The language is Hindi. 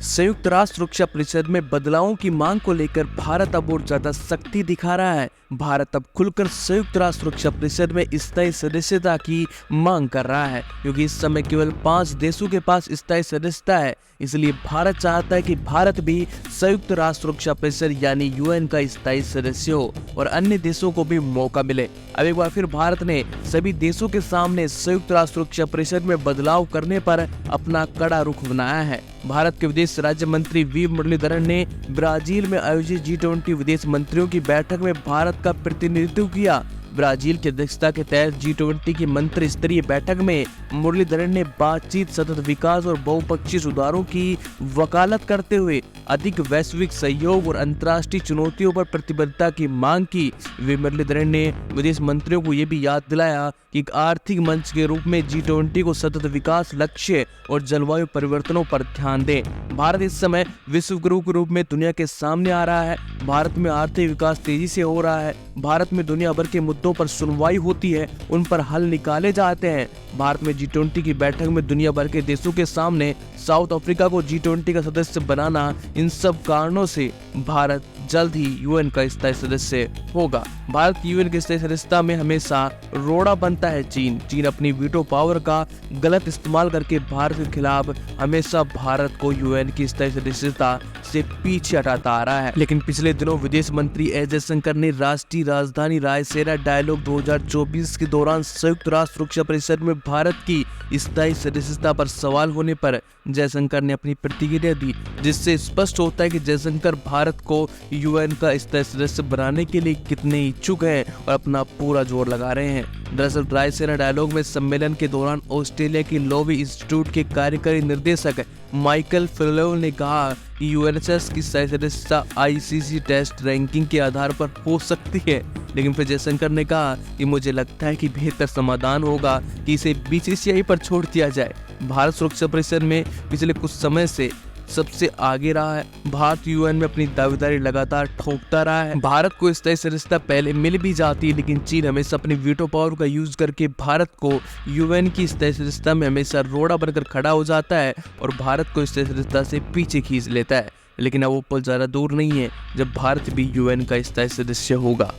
संयुक्त राष्ट्र सुरक्षा परिषद में बदलावों की मांग को लेकर भारत अब और ज्यादा सख्ती दिखा रहा है। भारत अब खुलकर संयुक्त राष्ट्र सुरक्षा परिषद में स्थायी सदस्यता की मांग कर रहा है, क्योंकि इस समय केवल 5 देशों के पास स्थायी सदस्यता है। इसलिए भारत चाहता है कि भारत भी संयुक्त राष्ट्र सुरक्षा परिषद यानी यूएन का स्थायी सदस्य हो और अन्य देशों को भी मौका मिले। अब एक बार फिर भारत ने सभी देशों के सामने संयुक्त राष्ट्र सुरक्षा परिषद में बदलाव करने पर अपना कड़ा रुख बनाया है। भारत के विदेश राज्य मंत्री वी मुरलीधरन ने ब्राजील में आयोजित G20 विदेश मंत्रियों की बैठक में भारत का प्रतिनिधित्व किया। ब्राजील की अध्यक्षता के तहत G20 की मंत्री स्तरीय बैठक में मुरलीधरन ने बातचीत, सतत विकास और बहुपक्षीय सुधारों की वकालत करते हुए अधिक वैश्विक सहयोग और अंतर्राष्ट्रीय चुनौतियों पर प्रतिबद्धता की मांग की। वे मुरलीधरन ने विदेश मंत्रियों को यह भी याद दिलाया कि एक आर्थिक मंच के रूप में G20 को सतत विकास लक्ष्य और जलवायु परिवर्तनों पर ध्यान दें। भारत इस समय विश्व गुरु के रूप में दुनिया के सामने आ रहा है। भारत में आर्थिक विकास तेजी से हो रहा है। भारत में दुनिया भर के मुद्दों पर सुनवाई होती है, उन पर हल निकाले जाते हैं। भारत में G20 की बैठक में दुनिया भर के देशों के सामने साउथ अफ्रीका को G20 का सदस्य बनाना, इन सब कारणों से भारत जल्द ही यूएन का स्थायी सदस्य होगा। भारत की यूएन की स्थायी सदस्यता में हमेशा रोड़ा बनता है चीन अपनी वीटो पावर का गलत इस्तेमाल करके भारत के खिलाफ हमेशा भारत को यूएन की स्थायी सदस्यता से पीछे हटाता आ रहा है। लेकिन पिछले दिनों विदेश मंत्री एस जयशंकर ने राष्ट्रीय राजधानी रायसेना डायलॉग 2024 के दौरान संयुक्त राष्ट्र सुरक्षा परिषद में भारत की स्थायी सदस्यता पर सवाल होने पर जयशंकर ने अपनी प्रतिक्रिया दी, जिससे स्पष्ट होता है कि जयशंकर भारत को यूएन का स्थायी सदस्य बनाने के लिए कितने इच्छुक हैं और अपना पूरा जोर लगा रहे हैं। दरअसल रायसेना डायलॉग में सम्मेलन के दौरान ऑस्ट्रेलिया की लोवी इंस्टीट्यूट के कार्यकारी निर्देशक माइकल फिलोव ने कहा कि यूएनएसएस की सदस्यता आईसीसी टेस्ट रैंकिंग के आधार पर हो सकती है। लेकिन फिर जयशंकर ने कहा कि मुझे लगता है कि बेहतर समाधान होगा कि इसे बीसीसीआई पर छोड़ दिया जाए। भारत सुरक्षा परिषद में पिछले कुछ समय से सबसे आगे रहा है। भारत यूएन में अपनी दावेदारी लगातार ठोकता रहा है। भारत को स्थायी सदस्यता पहले मिल भी जाती है, लेकिन चीन हमेशा अपनी वीटो पावर का यूज करके भारत को यूएन की स्थायी सदस्यता में हमेशा रोड़ा बनकर खड़ा हो जाता है और भारत को स्थायी सदस्यता से पीछे खींच लेता है। लेकिन अब वो पल ज्यादा दूर नहीं है जब भारत भी यूएन का स्थायी सदस्य होगा।